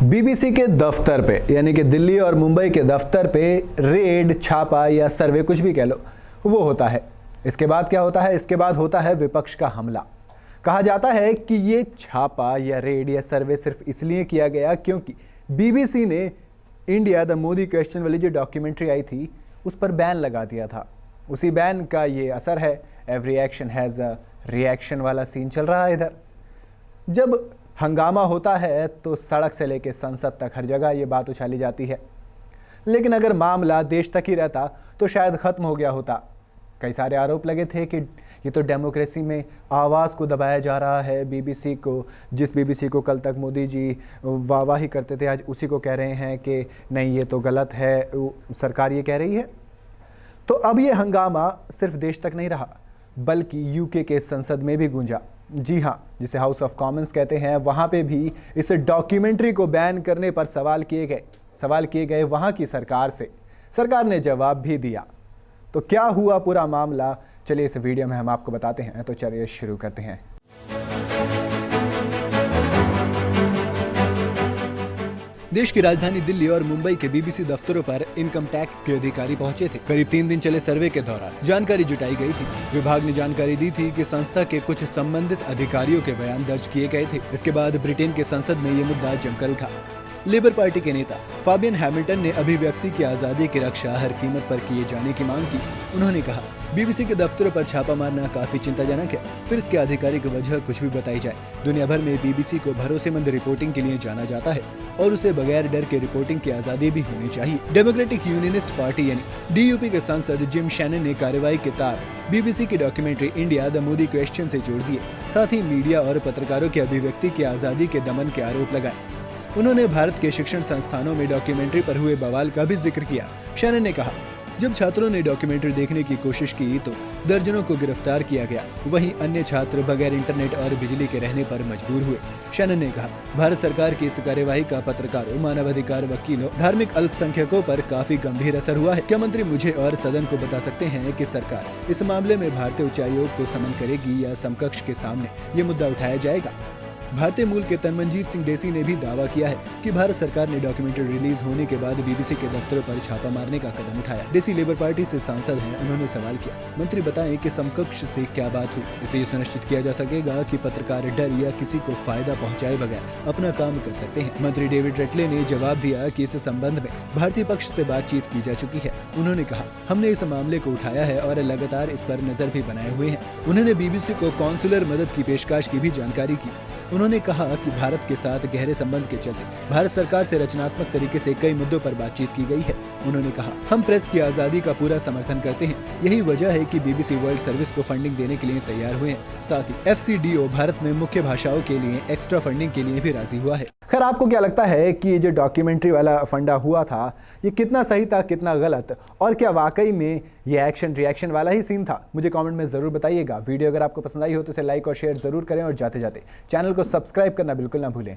BBC के दफ्तर पे यानी कि दिल्ली और मुंबई के दफ्तर पे रेड, छापा या सर्वे कुछ भी कह लो, वो होता है। इसके बाद क्या होता है? इसके बाद होता है विपक्ष का हमला। कहा जाता है कि ये छापा या रेड या सर्वे सिर्फ इसलिए किया गया क्योंकि बीबीसी ने इंडिया द मोदी क्वेश्चन वाली जो डॉक्यूमेंट्री आई थी उस पर बैन लगा दिया था। उसी बैन का ये असर है। Every action has a reaction वाला सीन चल रहा है इधर। जब हंगामा होता है तो सड़क से लेकर संसद तक हर जगह ये बात उछाली जाती है। लेकिन अगर मामला देश तक ही रहता तो शायद ख़त्म हो गया होता। कई सारे आरोप लगे थे कि ये तो डेमोक्रेसी में आवाज़ को दबाया जा रहा है। बीबीसी को, जिस बीबीसी को कल तक मोदी जी वाहवाही करते थे, आज उसी को कह रहे हैं कि नहीं ये तो गलत है, सरकार ये कह रही है। तो अब ये हंगामा सिर्फ देश तक नहीं रहा बल्कि यूके के संसद में भी गूंजा। जी हाँ, जिसे हाउस ऑफ कॉमन्स कहते हैं, वहाँ पे भी इस डॉक्यूमेंट्री को बैन करने पर सवाल किए गए वहाँ की सरकार से। सरकार ने जवाब भी दिया। तो क्या हुआ पूरा मामला, चलिए इस वीडियो में हम आपको बताते हैं। तो चलिए शुरू करते हैं। देश की राजधानी दिल्ली और मुंबई के बीबीसी दफ्तरों पर इनकम टैक्स के अधिकारी पहुंचे थे। करीब 3 दिन चले सर्वे के दौरान जानकारी जुटाई गई थी। विभाग ने जानकारी दी थी कि संस्था के कुछ संबंधित अधिकारियों के बयान दर्ज किए गए थे। इसके बाद ब्रिटेन के संसद में ये मुद्दा जमकर उठा। लेबर पार्टी के नेता फाबियन हैमिल्टन ने अभिव्यक्ति की आजादी की रक्षा हर कीमत पर किए जाने की मांग की। उन्होंने कहा, बीबीसी के दफ्तरों पर छापा मारना काफी चिंताजनक है। फिर इसके आधिकारिक वजह कुछ भी बताई जाए। दुनिया भर में बीबीसी को भरोसेमंद रिपोर्टिंग के लिए जाना जाता है और उसे बगैर डर के रिपोर्टिंग की आजादी भी होनी चाहिए। डेमोक्रेटिक यूनियनिस्ट पार्टी यानी डीयूपी के सांसद जिम शैनन ने कार्रवाई के तार बीबीसी की documentary India the Modi question से जोड़ दिए। साथ ही मीडिया और पत्रकारों की अभिव्यक्ति की आजादी के दमन के आरोप लगाए। उन्होंने भारत के शिक्षण संस्थानों में डॉक्यूमेंट्री पर हुए बवाल का भी जिक्र किया। शैनन ने कहा, जब छात्रों ने डॉक्यूमेंट्री देखने की कोशिश की तो दर्जनों को गिरफ्तार किया गया। वहीं अन्य छात्र बगैर इंटरनेट और बिजली के रहने पर मजबूर हुए। शैनन ने कहा, भारत सरकार की इस कार्यवाही का पत्रकारों, मानवाधिकार वकीलों, धार्मिक अल्पसंख्यकों पर काफी गंभीर असर हुआ है। क्या मंत्री मुझे और सदन को बता सकते हैं कि सरकार इस मामले में भारतीय उच्चायोग को समन करेगी या समकक्ष के सामने ये मुद्दा उठाया जाएगा? भारतीय मूल के तनमनजीत सिंह डेसी ने भी दावा किया है कि भारत सरकार ने डॉक्यूमेंट्री रिलीज होने के बाद बीबीसी के दफ्तरों पर छापा मारने का कदम उठाया। डेसी लेबर पार्टी से सांसद हैं। उन्होंने सवाल किया, मंत्री बताएं कि समकक्ष से क्या बात हुई। इसे सुनिश्चित किया जा सकेगा कि पत्रकार डर या किसी को फायदा पहुंचाए बगैर अपना काम कर सकते हैं। मंत्री डेविड रटले ने जवाब दिया कि इस संबंध में भारतीय पक्ष से बातचीत की जा चुकी है। उन्होंने कहा, हमने इस मामले को उठाया है और लगातार इस पर नजर भी बनाए हुए हैं। उन्होंने बीबीसी को कॉन्सुलर मदद की पेशकश की भी जानकारी की। उन्होंने कहा कि भारत के साथ गहरे संबंध के चलते भारत सरकार से रचनात्मक तरीके से कई मुद्दों पर बातचीत की गई है। उन्होंने कहा, हम प्रेस की आजादी का पूरा समर्थन करते हैं। यही वजह है कि बीबीसी वर्ल्ड सर्विस को फंडिंग देने के लिए तैयार हुए हैं। साथ ही एफसीडीओ भारत में मुख्य भाषाओं के लिए एक्स्ट्रा फंडिंग के लिए भी राजी हुआ है। खैर, आपको क्या लगता है कि ये जो डॉक्यूमेंट्री वाला फंडा हुआ था ये कितना सही था, कितना गलत, और क्या वाकई में ये एक्शन रिएक्शन वाला ही सीन था? मुझे कमेंट में ज़रूर बताइएगा। वीडियो अगर आपको पसंद आई हो तो इसे लाइक और शेयर ज़रूर करें और जाते जाते चैनल को सब्सक्राइब करना बिल्कुल ना भूलें।